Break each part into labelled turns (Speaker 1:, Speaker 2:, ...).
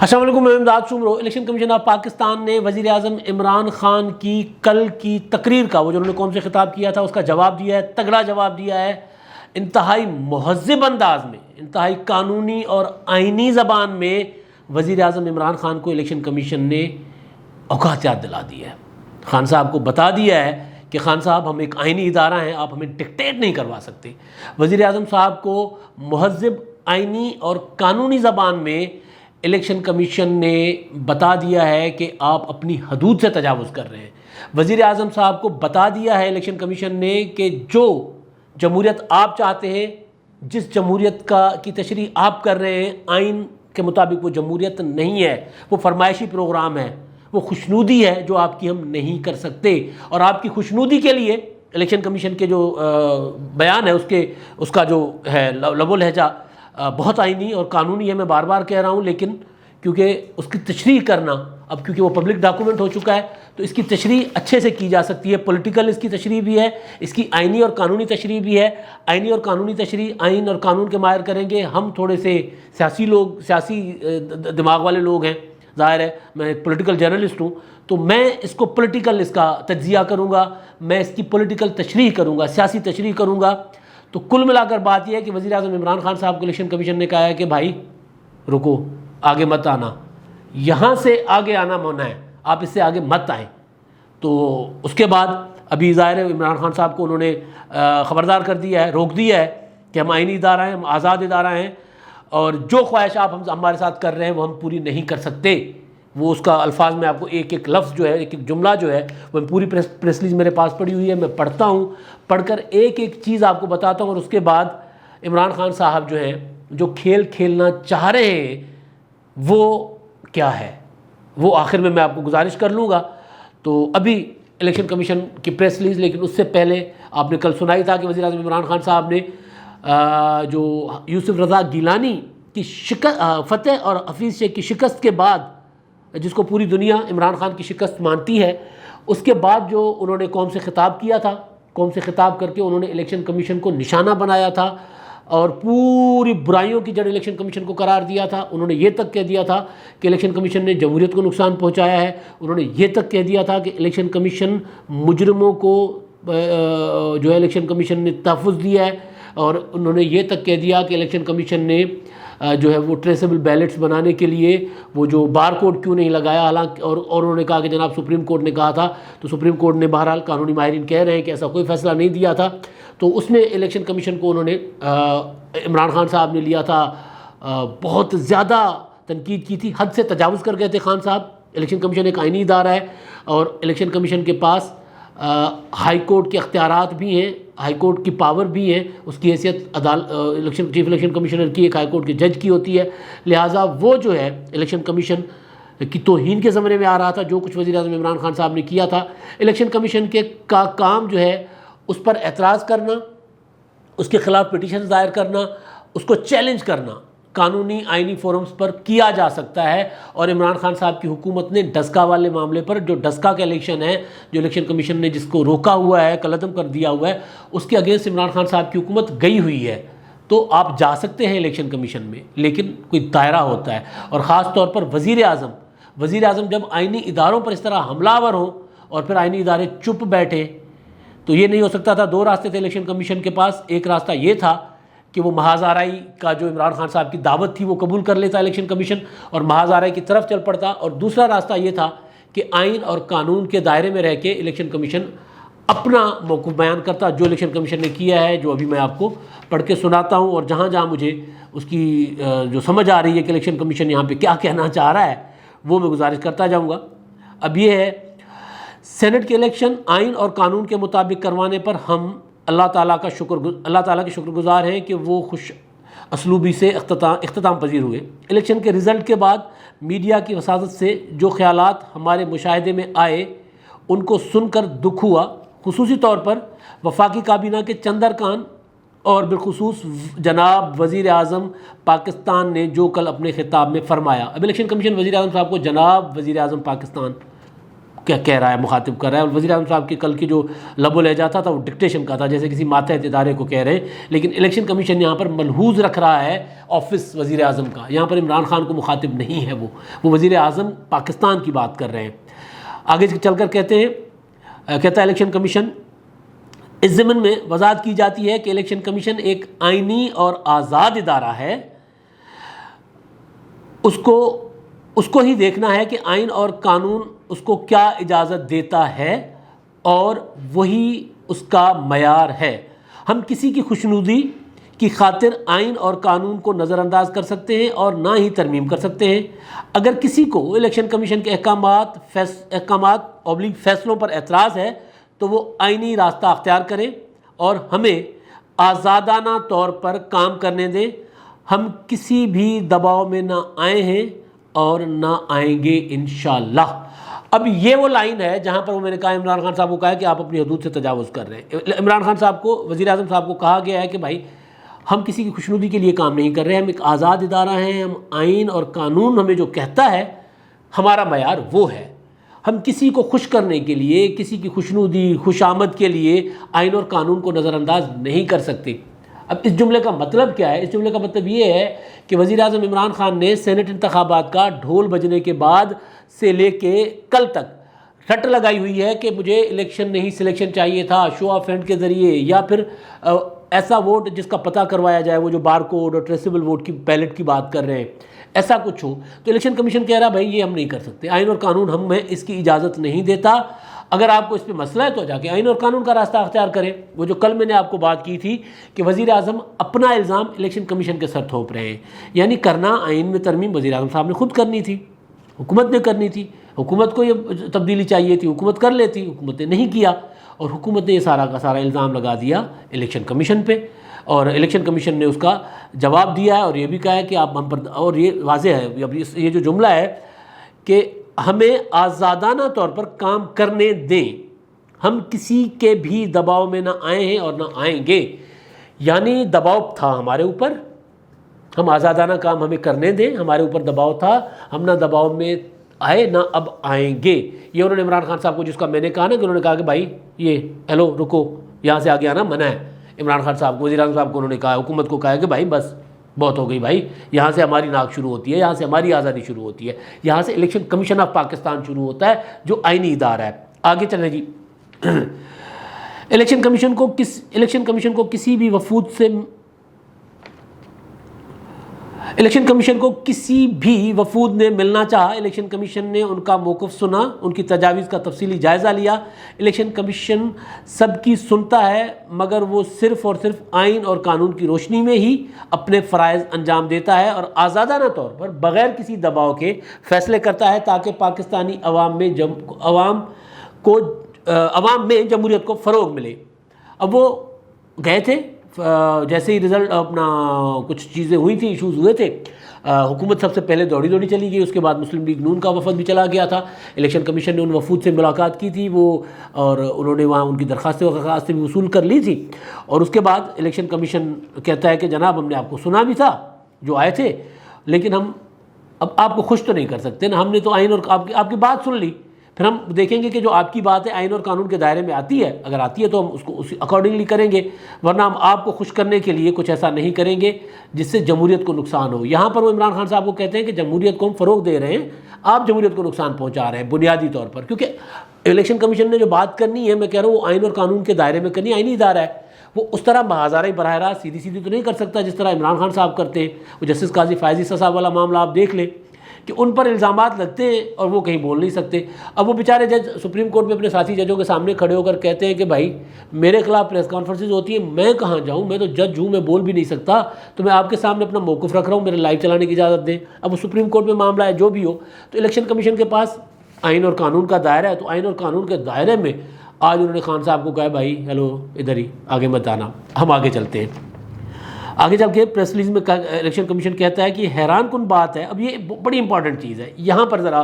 Speaker 1: السلام علیکم، میں امداد شمرو۔ الیکشن کمیشن آف پاکستان نے وزیر اعظم عمران خان کی کل کی تقریر کا، وہ جو انہوں نے قوم سے خطاب کیا تھا، اس کا جواب دیا ہے، تگڑا جواب دیا ہے، انتہائی مہذب انداز میں، انتہائی قانونی اور آئینی زبان میں وزیر اعظم عمران خان کو الیکشن کمیشن نے اوقات یاد دلا دی ہے۔ خان صاحب کو بتا دیا ہے کہ خان صاحب ہم ایک آئینی ادارہ ہیں، آپ ہمیں ڈکٹیٹ نہیں کروا سکتے۔ وزیر اعظم صاحب کو مہذب، آئینی اور قانونی زبان میں الیکشن کمیشن نے بتا دیا ہے کہ آپ اپنی حدود سے تجاوز کر رہے ہیں۔ وزیر اعظم صاحب کو بتا دیا ہے الیکشن کمیشن نے کہ جو جمہوریت آپ چاہتے ہیں، جس جمہوریت کی تشریح آپ کر رہے ہیں، آئین کے مطابق وہ جمہوریت نہیں ہے، وہ فرمائشی پروگرام ہے، وہ خوشنودی ہے جو آپ کی ہم نہیں کر سکتے۔ اور آپ کی خوشنودی کے لیے الیکشن کمیشن کے جو بیان ہے اس کا جو ہے لب و لہجہ بہت آئینی اور قانونی ہے، میں بار بار کہہ رہا ہوں، لیکن کیونکہ اس کی تشریح کرنا اب کیونکہ وہ پبلک ڈاکومنٹ ہو چکا ہے تو اس کی تشریح اچھے سے کی جا سکتی ہے۔ پولیٹیکل اس کی تشریح بھی ہے، اس کی آئینی اور قانونی تشریح بھی ہے۔ آئینی اور قانونی تشریح آئین اور قانون کے ماہر کریں گے، ہم تھوڑے سے سیاسی دماغ والے لوگ ہیں، ظاہر ہے میں ایک پولیٹیکل جرنلسٹ ہوں، تو میں اس کو پولیٹیکل اس کا تجزیہ کروں گا، میں اس کی پولیٹیکل تشریح کروں گا، سیاسی تشریح کروں گا۔ تو کل ملا کر بات یہ ہے کہ وزیر اعظم عمران خان صاحب کو الیکشن کمیشن نے کہا ہے کہ بھائی رکو، آگے مت آنا، یہاں سے آگے آنا منع ہے، آپ اس سے آگے مت آئیں۔ تو اس کے بعد ابھی ظاہر ہے عمران خان صاحب کو انہوں نے خبردار کر دیا ہے، روک دیا ہے کہ ہم آئینی ادارہ ہیں، ہم آزاد ادارہ ہیں، اور جو خواہش آپ ہمارے ساتھ کر رہے ہیں وہ ہم پوری نہیں کر سکتے۔ وہ اس کا الفاظ میں آپ کو ایک ایک لفظ جو ہے، ایک ایک جملہ جو ہے، وہ پوری پریس ریلیز میرے پاس پڑی ہوئی ہے، میں پڑھتا ہوں، پڑھ کر ایک ایک چیز آپ کو بتاتا ہوں، اور اس کے بعد عمران خان صاحب جو ہیں جو کھیل کھیلنا چاہ رہے ہیں وہ کیا ہے، وہ آخر میں آپ کو گزارش کر لوں گا۔ تو ابھی الیکشن کمیشن کی پریس ریلیز، لیکن اس سے پہلے آپ نے کل سنائی تھا کہ وزیر اعظم عمران خان صاحب نے جو یوسف رضا گیلانی کی فتح اور حفیظ شیخ کی شکست کے بعد، جس کو پوری دنیا عمران خان کی شکست مانتی ہے، اس کے بعد جو انہوں نے قوم سے خطاب کیا تھا، قوم سے خطاب کر کے انہوں نے الیکشن کمیشن کو نشانہ بنایا تھا اور پوری برائیوں کی جڑ الیکشن کمیشن کو قرار دیا تھا۔ انہوں نے یہ تک کہہ دیا تھا کہ الیکشن کمیشن نے جمہوریت کو نقصان پہنچایا ہے، انہوں نے یہ تک کہہ دیا تھا کہ الیکشن کمیشن مجرموں کو جو ہے الیکشن کمیشن نے تحفظ دیا ہے، اور انہوں نے یہ تک کہہ دیا کہ الیکشن کمیشن نے جو ہے وہ ٹریسیبل بیلٹس بنانے کے لیے وہ جو بار کوڈ کیوں نہیں لگایا، حالانکہ اور انہوں نے کہا کہ جناب سپریم کورٹ نے کہا تھا، تو سپریم کورٹ نے بہرحال قانونی ماہرین کہہ رہے ہیں کہ ایسا کوئی فیصلہ نہیں دیا تھا۔ تو اس میں الیکشن کمیشن کو انہوں نے عمران خان صاحب نے لیا تھا، بہت زیادہ تنقید کی تھی، حد سے تجاوز کر گئے تھے خان صاحب۔ الیکشن کمیشن ایک آئینی ادارہ ہے اور الیکشن کمیشن کے پاس ہائی کورٹ کے اختیارات بھی ہیں، ہائی کورٹ کی پاور بھی ہے، اس کی حیثیت چیف الیکشن کمیشنر کی ایک ہائی کورٹ کے جج کی ہوتی ہے، لہٰذا وہ جو ہے الیکشن کمیشن کی توہین کے زمرے میں آ رہا تھا۔ جو کچھ وزیر اعظم عمران خان صاحب نے کیا تھا، الیکشن کمیشن کا کام جو ہے اس پر اعتراض کرنا، اس کے خلاف پٹیشن دائر کرنا، اس کو چیلنج کرنا قانونی آئینی فورمز پر کیا جا سکتا ہے۔ اور عمران خان صاحب کی حکومت نے ڈسکا والے معاملے پر، جو ڈسکا کا الیکشن ہے، جو الیکشن کمیشن نے جس کو روکا ہوا ہے، کالعدم کر دیا ہوا ہے، اس کے اگینسٹ عمران خان صاحب کی حکومت گئی ہوئی ہے۔ تو آپ جا سکتے ہیں الیکشن کمیشن میں، لیکن کوئی دائرہ ہوتا ہے، اور خاص طور پر وزیر اعظم جب آئینی اداروں پر اس طرح حملہ آور ہوں اور پھر آئینی ادارے چپ بیٹھے، تو یہ نہیں ہو سکتا تھا۔ دو راستے تھے الیکشن کمیشن کے پاس، ایک راستہ یہ تھا کہ وہ محاذ آرائی کا جو عمران خان صاحب کی دعوت تھی وہ قبول کر لیتا الیکشن کمیشن اور محاذ آرائی کی طرف چل پڑتا، اور دوسرا راستہ یہ تھا کہ آئین اور قانون کے دائرے میں رہ کے الیکشن کمیشن اپنا موقف بیان کرتا، جو الیکشن کمیشن نے کیا ہے، جو ابھی میں آپ کو پڑھ کے سناتا ہوں، اور جہاں جہاں مجھے اس کی جو سمجھ آ رہی ہے کہ الیکشن کمیشن یہاں پہ کیا کہنا چاہ رہا ہے، وہ میں گزارش کرتا جاؤں گا۔ اب یہ ہے، سینٹ کے الیکشن آئین اور قانون کے مطابق کروانے پر ہم اللہ تعالیٰ کے شکر گزار ہیں کہ وہ خوش اسلوبی سے اختتام پذیر ہوئے۔ الیکشن کے رزلٹ کے بعد میڈیا کی وساطت سے جو خیالات ہمارے مشاہدے میں آئے ان کو سن کر دکھ ہوا، خصوصی طور پر وفاقی کابینہ کے چند ارکان اور بالخصوص جناب وزیر اعظم پاکستان نے جو کل اپنے خطاب میں فرمایا۔ اب الیکشن کمیشن وزیر اعظم صاحب کو جناب وزیر اعظم پاکستان کیا کہہ رہا ہے، مخاطب کر رہا ہے. اور وزیر اعظم صاحب کے کل کی جو لب و لہجہ تھا وہ ڈکٹیشن کا تھا، جیسے کسی ماتحت ادارے کو کہہ رہے ہیں. لیکن الیکشن کمیشن یہاں پر ملحوظ رکھ رہا ہے آفس وزیر اعظم کا. یہاں پر عمران خان کو مخاطب نہیں ہے، وہ وزیر اعظم پاکستان کی بات کر رہے ہیں. آگے چل کر کہتا ہے الیکشن کمیشن اس ضمن میں وضاحت کی جاتی ہے کہ الیکشن کمیشن ایک آئینی اور آزاد ادارہ ہے. اس کو ہی دیکھنا ہے کہ آئین اور قانون اس کو کیا اجازت دیتا ہے اور وہی اس کا معیار ہے. ہم کسی کی خوشنودی کی خاطر آئین اور قانون کو نظر انداز کر سکتے ہیں اور نہ ہی ترمیم کر سکتے ہیں. اگر کسی کو الیکشن کمیشن کے احکامات فیصلوں پر اعتراض ہے تو وہ آئینی راستہ اختیار کریں اور ہمیں آزادانہ طور پر کام کرنے دیں. ہم کسی بھی دباؤ میں نہ آئے ہیں اور نہ آئیں گے انشاءاللہ. اب یہ وہ لائن ہے جہاں پر وہ میں نے کہا عمران خان صاحب کو کہا ہے کہ آپ اپنی حدود سے تجاوز کر رہے ہیں. عمران خان صاحب کو، وزیر اعظم صاحب کو کہا گیا ہے کہ بھائی ہم کسی کی خوشنودی کے لیے کام نہیں کر رہے ہیں، ہم ایک آزاد ادارہ ہیں، ہم آئین اور قانون ہمیں جو کہتا ہے ہمارا معیار وہ ہے. ہم کسی کو خوش کرنے کے لیے، کسی کی خوشنودی خوش آمد کے لیے آئین اور قانون کو نظر انداز نہیں کر سکتے. اب اس جملے کا مطلب کیا ہے؟ اس جملے کا مطلب یہ ہے کہ وزیر اعظم عمران خان نے سینٹ انتخابات کا ڈھول بجنے کے بعد سے لے کے کل تک رٹ لگائی ہوئی ہے کہ مجھے الیکشن نہیں سلیکشن چاہیے تھا شو آف ہینڈ کے ذریعے، یا پھر ایسا ووٹ جس کا پتہ کروایا جائے، وہ جو بار کوڈ اور ٹریسیبل ووٹ کی بیلٹ کی بات کر رہے ہیں، ایسا کچھ ہو. تو الیکشن کمیشن کہہ رہا بھائی یہ ہم نہیں کر سکتے، آئین اور قانون ہمیں اس کی اجازت نہیں دیتا. اگر آپ کو اس پہ مسئلہ ہے تو جا کے آئین اور قانون کا راستہ اختیار کریں. وہ جو کل میں نے آپ کو بات کی تھی کہ وزیر اعظم اپنا الزام الیکشن کمیشن کے سر تھوپ رہے ہیں، یعنی کرنا آئین میں ترمیم وزیر اعظم صاحب نے خود کرنی تھی، حکومت نے کرنی تھی. حکومت کو یہ تبدیلی چاہیے تھی، حکومت کر لیتی، حکومت نے نہیں کیا اور حکومت نے یہ سارا کا سارا الزام لگا دیا الیکشن کمیشن پہ. اور الیکشن کمیشن نے اس کا جواب دیا ہے اور یہ بھی کہا ہے کہ آپ ہم پر، اور یہ واضح ہے اب یہ جو جملہ ہے کہ ہمیں آزادانہ طور پر کام کرنے دیں، ہم کسی کے بھی دباؤ میں نہ آئے ہیں اور نہ آئیں گے. یعنی دباؤ تھا ہمارے اوپر، ہم آزادانہ کام ہمیں کرنے دیں، ہمارے اوپر دباؤ تھا، ہم نہ دباؤ میں آئے نہ اب آئیں گے. یہ انہوں نے عمران خان صاحب کو، جس کا میں نے کہا نا کہ انہوں نے کہا کہ بھائی یہ ہیلو رکو، یہاں سے آگے آنا منع ہے. عمران خان صاحب کو، وزیر اعظم صاحب کو انہوں نے کہا، حکومت کو کہا کہ بھائی بس بہت ہو گئی بھائی، یہاں سے ہماری ناک شروع ہوتی ہے، یہاں سے ہماری آزادی شروع ہوتی ہے، یہاں سے الیکشن کمیشن آف پاکستان شروع ہوتا ہے جو آئینی ادارہ ہے. آگے چلیں جی. الیکشن کمیشن کو کسی بھی وفود نے ملنا چاہا. الیکشن کمیشن نے ان کا موقف سنا، ان کی تجاویز کا تفصیلی جائزہ لیا. الیکشن کمیشن سب کی سنتا ہے مگر وہ صرف اور صرف آئین اور قانون کی روشنی میں ہی اپنے فرائض انجام دیتا ہے اور آزادانہ طور پر بغیر کسی دباؤ کے فیصلے کرتا ہے تاکہ پاکستانی عوام میں جمہوریت کو فروغ ملے. اب وہ گئے تھے، جیسے ہی رزلٹ اپنا کچھ چیزیں ہوئی تھیں، ایشوز ہوئے تھے، حکومت سب سے پہلے دوڑی چلی گئی. اس کے بعد مسلم لیگ نون کا وفد بھی چلا گیا تھا. الیکشن کمیشن نے ان وفود سے ملاقات کی تھی اور انہوں نے وہاں ان کی درخواستیں بھی وصول کر لی تھی. اور اس کے بعد الیکشن کمیشن کہتا ہے کہ جناب ہم نے آپ کو سنا بھی تھا جو آئے تھے، لیکن ہم اب آپ کو خوش تو نہیں کر سکتے نا، ہم نے تو آئین اور آپ کی بات سن لی، پھر ہم دیکھیں گے کہ جو آپ کی بات ہے آئین اور قانون کے دائرے میں آتی ہے، اگر آتی ہے تو ہم اس کو اسی اکارڈنگلی کریں گے، ورنہ ہم آپ کو خوش کرنے کے لیے کچھ ایسا نہیں کریں گے جس سے جمہوریت کو نقصان ہو. یہاں پر وہ عمران خان صاحب کو کہتے ہیں کہ جمہوریت کو ہم فروغ دے رہے ہیں، آپ جمہوریت کو نقصان پہنچا رہے ہیں بنیادی طور پر، کیونکہ الیکشن کمیشن نے جو بات کرنی ہے، میں کہہ رہا ہوں وہ آئین اور قانون کے دائرے میں کرنی، آئینی ادارہ ہے. وہ اس طرح بہازارہ براہ راست سیدھی تو نہیں کر سکتا جس طرح عمران خان صاحب کرتے ہیں. وہ جسٹس قاضی فائز عیسیٰ صاحب والا معاملہ آپ دیکھ لیں کہ ان پر الزامات لگتے ہیں اور وہ کہیں بول نہیں سکتے. اب وہ بیچارے جج سپریم کورٹ میں اپنے ساتھی ججوں کے سامنے کھڑے ہو کر کہتے ہیں کہ بھائی میرے خلاف پریس کانفرنسز ہوتی ہیں، میں کہاں جاؤں، میں تو جج ہوں، میں بول بھی نہیں سکتا، تو میں آپ کے سامنے اپنا موقف رکھ رہا ہوں، میرے لائیو چلانے کی اجازت دیں. اب وہ سپریم کورٹ میں معاملہ ہے جو بھی ہو، تو الیکشن کمیشن کے پاس آئین اور قانون کا دائرہ ہے، تو آئین اور قانون کے دائرے میں آج انہوں نے خان صاحب کو کہا بھائی ہیلو ادھر ہی آگے مت آنا. ہم آگے چلتے ہیں. آگے چل کے پریس ریلیز میں الیکشن کمیشن کہتا ہے کہ حیران کن بات ہے، اب یہ بڑی امپورٹنٹ چیز ہے، یہاں پر ذرا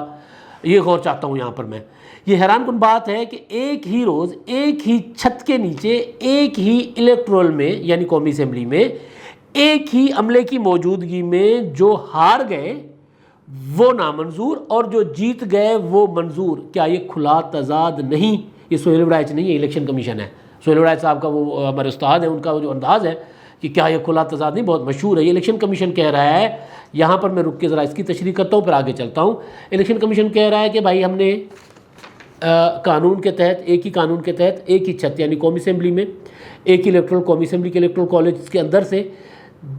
Speaker 1: یہ غور چاہتا ہوں. یہاں پر میں یہ حیران کن بات ہے کہ ایک ہی روز ایک ہی چھت کے نیچے ایک ہی الیکٹرول میں یعنی قومی اسمبلی میں ایک ہی عملے کی موجودگی میں جو ہار گئے وہ نامنظور، اور جو جیت گئے وہ منظور۔ کیا یہ کھلا تضاد نہیں؟ یہ سہیل وڑائچ نہیں ہے، الیکشن کمیشن ہے۔ سہیل وڑائچ صاحب کا وہ ہمارے استاد ہیں، ان کا جو انداز ہے کہ کیا یہ کھلا تضاد نہیں، بہت مشہور ہے۔ یہ الیکشن کمیشن کہہ رہا ہے، یہاں پر میں رک کے ذرا اس کی تشریح کرتا ہوں پھر آگے چلتا ہوں۔ الیکشن کمیشن کہہ رہا ہے کہ بھائی ہم نے قانون کے تحت، ایک ہی قانون کے تحت ایک ہی چھت یعنی قومی اسمبلی میں، ایک ہی الیکٹرل قومی اسمبلی کے الیکٹرل کالج کے اندر سے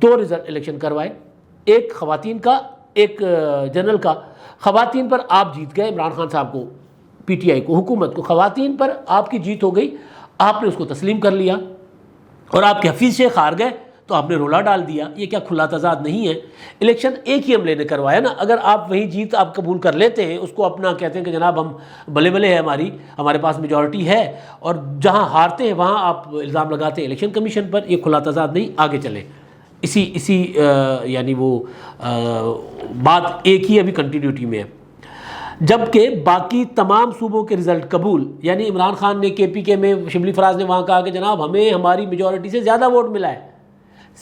Speaker 1: 2 رزلٹ الیکشن کروائے، ایک خواتین کا ایک جنرل کا۔ خواتین پر آپ جیت گئے، عمران خان صاحب کو، پی ٹی آئی کو، حکومت کو، خواتین پر آپ کی جیت ہو گئی، آپ نے اس کو تسلیم کر لیا، اور آپ کے حفیظ شیخ ہار گئے تو آپ نے رولا ڈال دیا۔ یہ کیا کھلا تضاد نہیں ہے؟ الیکشن ایک ہی عملے نے کروایا نا، اگر آپ وہی جیت آپ قبول کر لیتے ہیں، اس کو اپنا کہتے ہیں کہ جناب ہم بلے بلے ہے، ہمارے پاس میجورٹی ہے، اور جہاں ہارتے ہیں وہاں آپ الزام لگاتے ہیں الیکشن کمیشن پر، یہ کھلا تضاد نہیں۔ آگے چلیں، اسی یعنی وہ بات ایک ہی ابھی کنٹینیوٹی میں ہے۔ جبکہ باقی تمام صوبوں کے رزلٹ قبول، یعنی عمران خان نے کے پی کے میں، شبلی فراز نے وہاں کہا کہ جناب ہمیں ہماری میجورٹی سے زیادہ ووٹ ملا ہے۔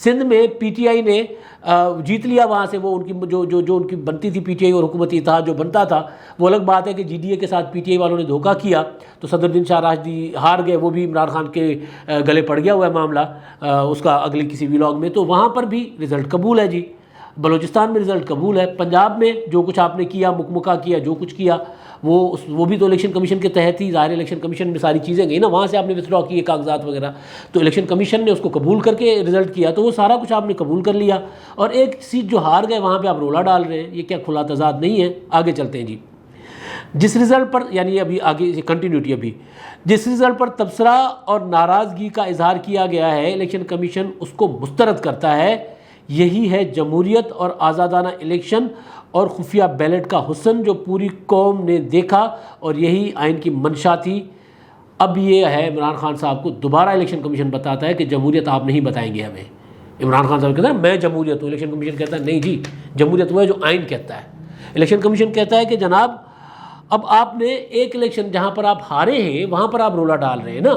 Speaker 1: سندھ میں پی ٹی آئی نے جیت لیا وہاں سے، وہ ان کی جو ان کی بنتی تھی پی ٹی آئی اور حکومتی اتحاد جو بنتا تھا، وہ الگ بات ہے کہ جی ڈی اے کے ساتھ پی ٹی آئی والوں نے دھوکہ کیا تو صدر الدین شاہ راشدی ہار گئے، وہ بھی عمران خان کے گلے پڑ گیا ہوا ہے معاملہ، اس کا اگلی کسی ولاگ میں۔ تو وہاں پر بھی رزلٹ قبول ہے جی، بلوچستان میں رزلٹ قبول ہے، پنجاب میں جو کچھ آپ نے کیا، مکمکہ کیا، جو کچھ کیا وہ بھی تو الیکشن کمیشن کے تحت ہی، ظاہر الیکشن کمیشن میں ساری چیزیں گئی نا، وہاں سے آپ نے وتھڈرا کیے کاغذات وغیرہ، تو الیکشن کمیشن نے اس کو قبول کر کے رزلٹ کیا، تو وہ سارا کچھ آپ نے قبول کر لیا، اور ایک سیٹ جو ہار گئے وہاں پہ آپ رولا ڈال رہے ہیں۔ یہ کیا کھلا تضاد نہیں ہے؟ آگے چلتے ہیں جی۔ جس رزلٹ پر، یعنی ابھی آگے کنٹینیوٹی، ابھی جس رزلٹ پر تبصرہ اور ناراضگی کا اظہار کیا گیا ہے، الیکشن کمیشن اس کو مسترد کرتا ہے۔ یہی ہے جمہوریت اور آزادانہ الیکشن اور خفیہ بیلٹ کا حسن جو پوری قوم نے دیکھا، اور یہی آئین کی منشا تھی۔ اب یہ ہے عمران خان صاحب کو دوبارہ الیکشن کمیشن بتاتا ہے کہ جمہوریت آپ نہیں بتائیں گے ہمیں۔ عمران خان صاحب کہتا ہے میں جمہوریت ہوں، الیکشن کمیشن کہتا ہے نہیں جی، جمہوریت وہ ہے جو آئین کہتا ہے۔ الیکشن کمیشن کہتا ہے کہ جناب اب آپ نے ایک الیکشن جہاں پر آپ ہارے ہیں وہاں پر آپ رولا ڈال رہے ہیں نا،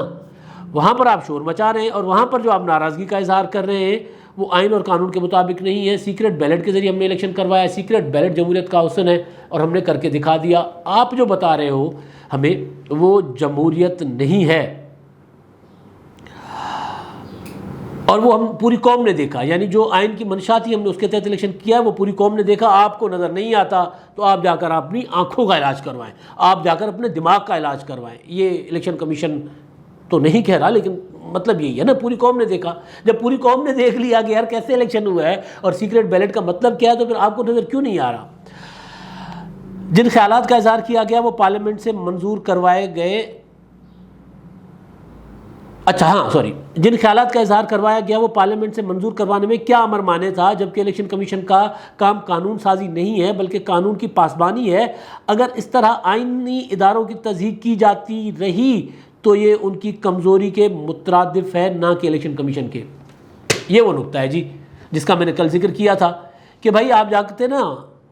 Speaker 1: وہاں پر آپ شور مچا رہے ہیں، اور وہاں پر جو آپ ناراضگی کا اظہار کر رہے ہیں وہ آئین اور قانون کے مطابق نہیں ہے۔ سیکرٹ بیلٹ کے ذریعے ہم نے الیکشن کروایا، سیکرٹ بیلٹ جمہوریت کا حسن ہے اور ہم نے کر کے دکھا دیا۔ آپ جو بتا رہے ہو ہمیں وہ جمہوریت نہیں ہے، اور وہ ہم پوری قوم نے دیکھا، یعنی جو آئین کی منشا تھی ہم نے اس کے تحت الیکشن کیا ہے، وہ پوری قوم نے دیکھا۔ آپ کو نظر نہیں آتا تو آپ جا کر اپنی آنکھوں کا علاج کروائیں، آپ جا کر اپنے دماغ کا علاج کروائیں۔ یہ الیکشن کمیشن تو نہیں کہہ رہا، لیکن مطلب یہی ہے نا، پوری قوم نے دیکھا۔ جب پوری قوم نے دیکھ لیا کہ یار کیسے الیکشن ہوا ہے اور سیکرٹ بیلٹ کا مطلب کیا ہے، تو پھر آپ کو نظر کیوں نہیں آ رہا؟ جن خیالات کا اظہار کیا گیا وہ پارلیمنٹ سے منظور کروائے گئے، جن خیالات کا اظہار کروایا گیا وہ پارلیمنٹ سے منظور کروانے میں کیا امر مانے تھا، جبکہ الیکشن کمیشن کا کام قانون سازی نہیں ہے بلکہ قانون کی پاسبانی ہے۔ اگر اس طرح آئینی اداروں کی تصدیق کی جاتی رہی تو یہ ان کی کمزوری کے مترادف ہے، نہ کہ الیکشن کمیشن کے۔ یہ وہ نقطہ ہے جی جس کا میں نے کل ذکر کیا تھا کہ بھائی آپ جاتے نا،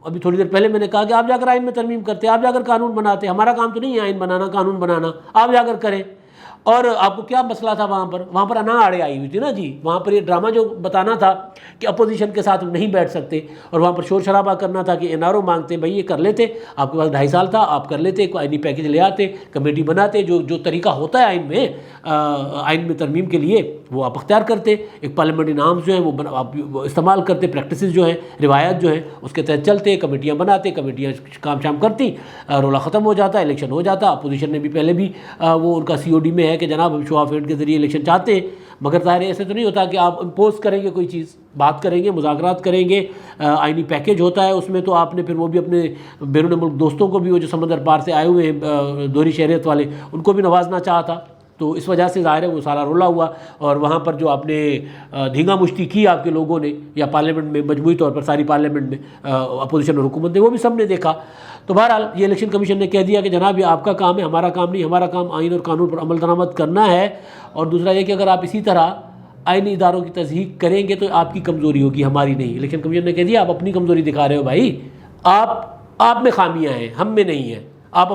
Speaker 1: ابھی تھوڑی دیر پہلے میں نے کہا کہ آپ جا کر آئین میں ترمیم کرتے، آپ جا کر قانون بناتے، ہمارا کام تو نہیں ہے آئین بنانا، قانون بنانا، آپ جا کر کریں۔ اور آپ کو کیا مسئلہ تھا وہاں پر انا آڑے آئی ہوئی تھی نا جی، وہاں پر یہ ڈرامہ جو بتانا تھا کہ اپوزیشن کے ساتھ نہیں بیٹھ سکتے، اور وہاں پر شور شرابہ کرنا تھا کہ این آر او مانگتے، بھائی یہ کر لیتے، آپ کے پاس 2.5 سال تھا، آپ کر لیتے، کوئی آئینی پیکج لے آتے، کمیٹی بناتے، جو طریقہ ہوتا ہے آئین میں ترمیم کے لیے وہ آپ اختیار کرتے، ایک پارلیمنٹری نارمز جو ہیں وہ آپ استعمال کرتے، پریکٹسز جو ہیں، روایت جو ہیں اس کے تحت چلتے، کمیٹیاں بناتے، کمیٹیاں کام شام کرتی، رولا ختم ہو جاتا، الیکشن ہو جاتا۔ اپوزیشن نے بھی پہلے بھی وہ ان کا سی او ڈی میں ہے کہ جناب ہم شو آف ہینڈ کے ذریعے الیکشن چاہتے ہیں، مگر ظاہر ایسے تو نہیں ہوتا کہ آپ امپوز کریں گے کوئی چیز، بات کریں گے، مذاکرات کریں گے، آئینی پیکیج ہوتا ہے اس میں، تو آپ نے پھر وہ بھی اپنے بیرون ملک دوستوں کو بھی، وہ جو سمندر پار سے آئے ہوئے ہیں دوہری شہریت والے، ان کو بھی نوازنا چاہا تھا، تو اس وجہ سے ظاہر ہے وہ سارا رولا ہوا، اور وہاں پر جو آپ نے دھینگا مشتی کی آپ کے لوگوں نے، یا پارلیمنٹ میں مجموعی طور پر ساری پارلیمنٹ میں اپوزیشن اور حکومت نے، وہ بھی سب نے دیکھا۔ تو بہرحال یہ الیکشن کمیشن نے کہہ دیا کہ جناب یہ آپ کا کام ہے، ہمارا کام نہیں، ہمارا کام آئین اور قانون پر عمل درآمد کرنا ہے، اور دوسرا یہ کہ اگر آپ اسی طرح آئینی اداروں کی تصدیق کریں گے تو آپ کی کمزوری ہوگی، ہماری نہیں۔ الیکشن کمیشن نے کہہ دیا آپ اپنی کمزوری دکھا رہے ہو بھائی، آپ میں خامیاں ہیں، ہم میں نہیں ہیں، آپ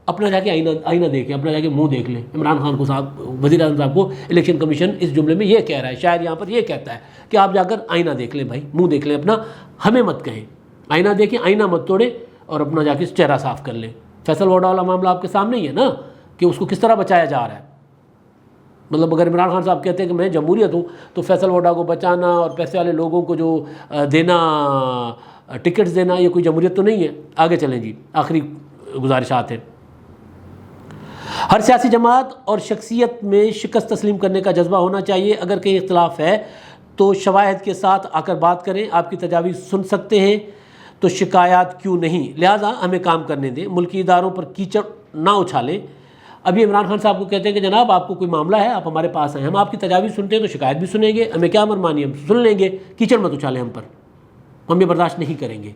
Speaker 1: اپنا جا کے آئینہ دیکھیں، اپنا جا کے منہ دیکھ لیں۔ عمران خان کو صاحب، وزیر اعظم صاحب کو الیکشن کمیشن اس جملے میں یہ کہہ رہا ہے، شاید یہاں پر یہ کہتا ہے کہ آپ جا کر آئینہ دیکھ لیں بھائی، منہ دیکھ لیں اپنا، ہمیں مت کہیں۔ آئینہ دیکھیں، آئینہ مت توڑیں اور اپنا جا کے چہرہ صاف کر لیں۔ فیصل ووڈا والا معاملہ آپ کے سامنے ہی ہے نا کہ اس کو کس طرح بچایا جا رہا ہے۔ مطلب اگر عمران خان صاحب کہتے ہیں کہ میں جمہوریت ہوں تو فیصل ووڈا کو بچانا اور پیسے والے لوگوں کو جو دینا، ٹکٹس دینا، یہ کوئی جمہوریت تو نہیں ہے۔ آگے چلیں جی، آخری گزارشات ہیں۔ ہر سیاسی جماعت اور شخصیت میں شکست تسلیم کرنے کا جذبہ ہونا چاہیے۔ اگر کہیں اختلاف ہے تو شواہد کے ساتھ آ کر بات کریں، آپ کی تجاویز سن سکتے ہیں تو شکایات کیوں نہیں، لہٰذا ہمیں کام کرنے دیں، ملکی اداروں پر کیچڑ نہ اچھالیں۔ ابھی عمران خان صاحب کو کہتے ہیں کہ جناب آپ کو کوئی معاملہ ہے، آپ ہمارے پاس آئیں، ہم آپ کی تجاویز سنتے ہیں تو شکایت بھی سنیں گے، ہمیں کیا منمانی، ہم سن لیں گے، کیچڑ مت اچھالیں ہم پر، ہم یہ برداشت نہیں کریں گے۔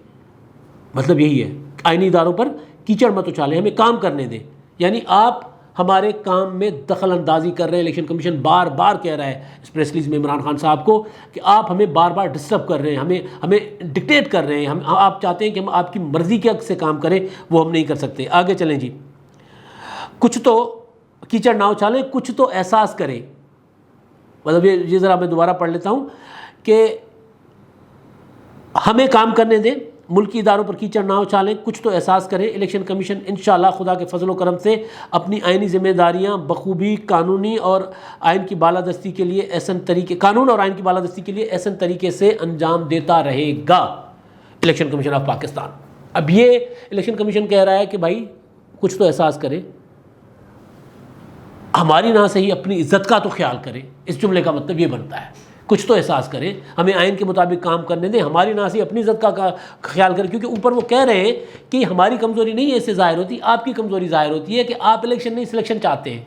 Speaker 1: مطلب یہی ہے، آئینی اداروں پر کیچڑ مت اچھالیں، ہمیں کام کرنے دیں۔ یعنی آپ ہمارے کام میں دخل اندازی کر رہے ہیں۔ الیکشن کمیشن بار بار کہہ رہا ہے اس پریس ریلیز میں عمران خان صاحب کو کہ آپ ہمیں بار بار ڈسٹرب کر رہے ہیں، ہمیں ڈکٹیٹ کر رہے ہیں، آپ چاہتے ہیں کہ ہم آپ کی مرضی کے حق سے کام کریں، وہ ہم نہیں کر سکتے۔ آگے چلیں جی، کچھ تو کیچڑ نہ اچھالیں، کچھ تو احساس کریں۔ مطلب یہ ذرا میں دوبارہ پڑھ لیتا ہوں کہ ہمیں کام کرنے دیں، ملکی اداروں پر کیچڑ نہ اچھالیں، کچھ تو احساس کریں۔ الیکشن کمیشن انشاءاللہ خدا کے فضل و کرم سے اپنی آئینی ذمہ داریاں بخوبی قانونی اور آئین کی بالادستی کے لیے احسن طریقے سے انجام دیتا رہے گا۔ الیکشن کمیشن آف پاکستان، اب یہ الیکشن کمیشن کہہ رہا ہے کہ بھائی کچھ تو احساس کریں، ہماری نہ صحیح اپنی عزت کا تو خیال کریں۔ اس جملے کا مطلب یہ بنتا ہے، کچھ تو احساس کریں، ہمیں آئین کے مطابق کام کرنے دیں، ہماری نہ صحیح اپنی عزت کا خیال کریں، کیونکہ اوپر وہ کہہ رہے ہیں کہ ہماری کمزوری نہیں ہے، اس سے ظاہر ہوتی، آپ کی کمزوری ظاہر ہوتی ہے کہ آپ الیکشن نہیں سلیکشن چاہتے ہیں۔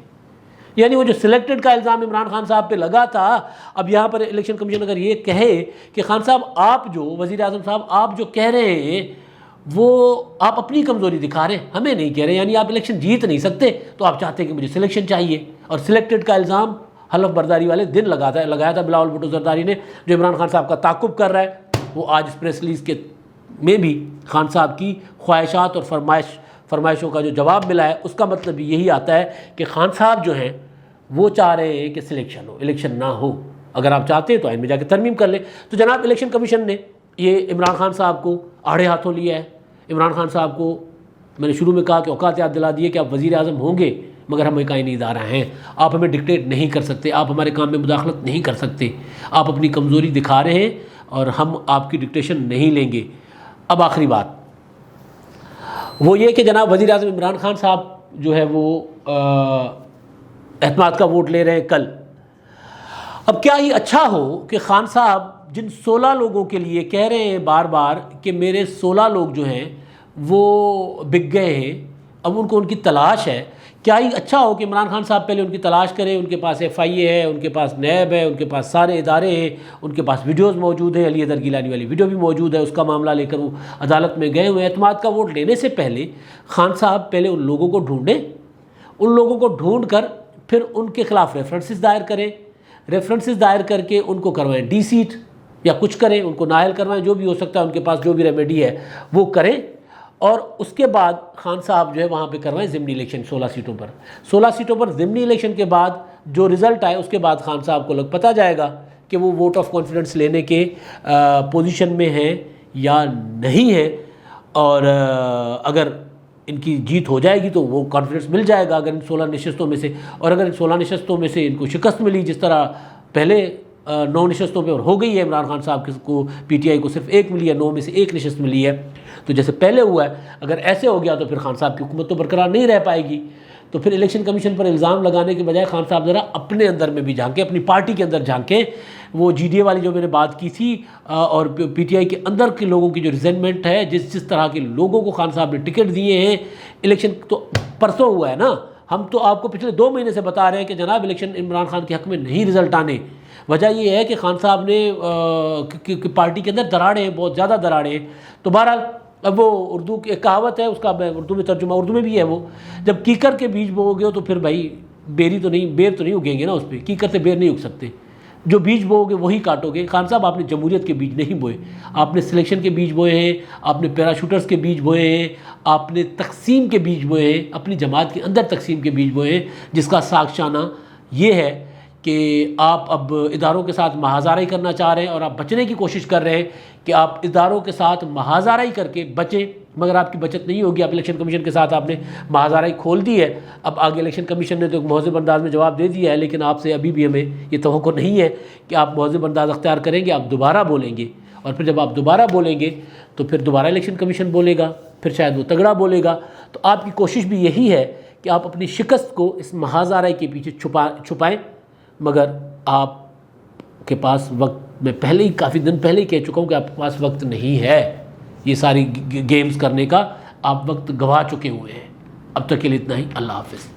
Speaker 1: یعنی وہ جو سلیکٹڈ کا الزام عمران خان صاحب پہ لگا تھا، اب یہاں پر الیکشن کمیشن اگر یہ کہے کہ خان صاحب آپ جو وزیر اعظم صاحب آپ جو کہہ رہے ہیں وہ آپ اپنی کمزوری دکھا رہے ہیں، ہمیں نہیں کہہ رہے، یعنی آپ الیکشن جیت نہیں سکتے تو آپ چاہتے ہیں کہ مجھے سلیکشن چاہیے۔ اور سلیکٹڈ کا الزام حلف برداری والے دن لگایا تھا بلاول بھٹو زرداری نے، جو عمران خان صاحب کا تعاقب کر رہا ہے۔ وہ آج اس پریس ریلیز کے میں بھی خان صاحب کی خواہشات اور فرمائشوں کا جو جواب ملا ہے، اس کا مطلب یہی آتا ہے کہ خان صاحب جو ہیں وہ چاہ رہے ہیں کہ سلیکشن ہو، الیکشن نہ ہو۔ اگر آپ چاہتے ہیں تو آئین میں جا کے ترمیم کر لیں۔ تو جناب الیکشن کمیشن نے یہ عمران خان صاحب کو آڑے ہاتھوں لیا ہے۔ عمران خان صاحب کو میں نے شروع میں کہا کہ اوقات یاد دلا دیے کہ آپ وزیر اعظم ہوں گے مگر ہم ایک آئینی ادارہ ہیں، آپ ہمیں ڈکٹیٹ نہیں کر سکتے، آپ ہمارے کام میں مداخلت نہیں کر سکتے، آپ اپنی کمزوری دکھا رہے ہیں اور ہم آپ کی ڈکٹیشن نہیں لیں گے۔ اب آخری بات وہ یہ کہ جناب وزیر اعظم عمران خان صاحب جو ہے وہ اعتماد کا ووٹ لے رہے ہیں کل۔ اب کیا ہی اچھا ہو کہ خان صاحب جن 16 لوگوں کے لیے کہہ رہے ہیں بار بار کہ میرے 16 لوگ جو ہیں وہ بک گئے ہیں، اب ان کو ان کی تلاش ہے، کیا ہی اچھا ہو کہ عمران خان صاحب پہلے ان کی تلاش کریں۔ ان کے پاس FIA ہے، ان کے پاس نیب ہے، ان کے پاس سارے ادارے ہیں، ان کے پاس ویڈیوز موجود ہیں، علی حیدر گیلانی والی ویڈیو بھی موجود ہے، اس کا معاملہ لے کر وہ عدالت میں گئے ہوئے ہیں۔ اعتماد کا ووٹ لینے سے پہلے خان صاحب پہلے ان لوگوں کو ڈھونڈیں، ان لوگوں کو ڈھونڈ کر پھر ان کے خلاف ریفرنسز دائر کریں، ریفرنسز دائر کر کے ان کو کروائیں ڈی سیٹ یا کچھ کریں، ان کو نااہل کروائیں، جو بھی ہو سکتا ہے ان کے پاس جو بھی ریمیڈی ہے وہ کریں، اور اس کے بعد خان صاحب جو ہے وہاں پہ کروائیں ضمنی الیکشن 16 سیٹوں پر ضمنی الیکشن کے بعد جو رزلٹ آئے اس کے بعد خان صاحب کو پتہ جائے گا کہ وہ ووٹ آف کانفیڈنس لینے کے پوزیشن میں ہیں یا نہیں ہے، اور اگر ان کی جیت ہو جائے گی تو وہ کانفیڈنس مل جائے گا اگر ان 16 نشستوں میں سے، اور اگر ان 16 نشستوں میں سے ان کو شکست ملی جس طرح پہلے 9 نشستوں پہ اور ہو گئی ہے، عمران خان صاحب کو PTI کو صرف 1 ملی ہے، 9 میں سے 1 نشست ملی ہے، تو جیسے پہلے ہوا ہے اگر ایسے ہو گیا تو پھر خان صاحب کی حکومت تو برقرار نہیں رہ پائے گی۔ تو پھر الیکشن کمیشن پر الزام لگانے کے بجائے خان صاحب ذرا اپنے اندر میں بھی جھانکیں، اپنی پارٹی کے اندر جھانکیں۔ وہ GDA والی جو میں نے بات کی تھی اور PTI کے اندر کے لوگوں کی جو ریزنمنٹ ہے، جس طرح کے لوگوں کو خان صاحب نے ٹکٹ دیے ہیں، الیکشن تو پرسوں ہوا ہے نا، ہم تو آپ کو پچھلے 2 مہینے سے بتا رہے ہیں کہ جناب الیکشن عمران خان کے حق میں نہیں رزلٹ آنے۔ وجہ یہ ہے کہ خان صاحب نے پارٹی کے اندر دراڑیں ہیں، بہت زیادہ دراڑیں ہیں۔ تو بہرحال اب وہ اردو کی ایک کہاوت ہے، اس کا اردو میں ترجمہ اردو میں بھی ہے، وہ جب کیکر کے بیج بو گے ہو تو پھر بھائی بیر تو نہیں اگیں گے نا، اس پہ کیکر سے بیر نہیں اگ سکتے، جو بیج بو گے وہی کاٹو گے۔ خان صاحب آپ نے جمہوریت کے بیج نہیں بوئے، آپ نے سلیکشن کے بیج بوئے ہیں، آپ نے پیراشوٹرز کے بیج بوئے ہیں، آپ نے تقسیم کے بیج بوئے ہیں، اپنی جماعت کے اندر تقسیم کے بیج بوئے ہیں، جس کا ساکشانہ یہ ہے کہ آپ اب اداروں کے ساتھ محاذ آرائی کرنا چاہ رہے ہیں اور آپ بچنے کی کوشش کر رہے ہیں کہ آپ اداروں کے ساتھ محاذ آرائی کر کے بچیں، مگر آپ کی بچت نہیں ہوگی. آپ الیکشن کمیشن کے ساتھ آپ نے محاذ آرائی کھول دی ہے. اب آگے الیکشن کمیشن نے تو ایک مہذب انداز میں جواب دے دیا ہے، لیکن آپ سے ابھی بھی ہمیں یہ توقع نہیں ہے کہ آپ مہذب انداز اختیار کریں گے. آپ دوبارہ بولیں گے، اور پھر جب آپ دوبارہ بولیں گے تو پھر دوبارہ الیکشن کمیشن بولے گا، پھر شاید وہ تگڑا بولے گا. تو آپ کی کوشش بھی یہی ہے کہ آپ اپنی شکست کو اس محاذ آرائی کے پیچھے چھپائیں. مگر آپ کے پاس وقت، میں پہلے ہی کافی دن پہلے ہی کہہ چکا ہوں کہ آپ کے پاس وقت نہیں ہے یہ ساری گیمز کرنے کا. آپ وقت گنوا چکے ہوئے ہیں. اب تک کے لیے اتنا ہی. اللہ حافظ.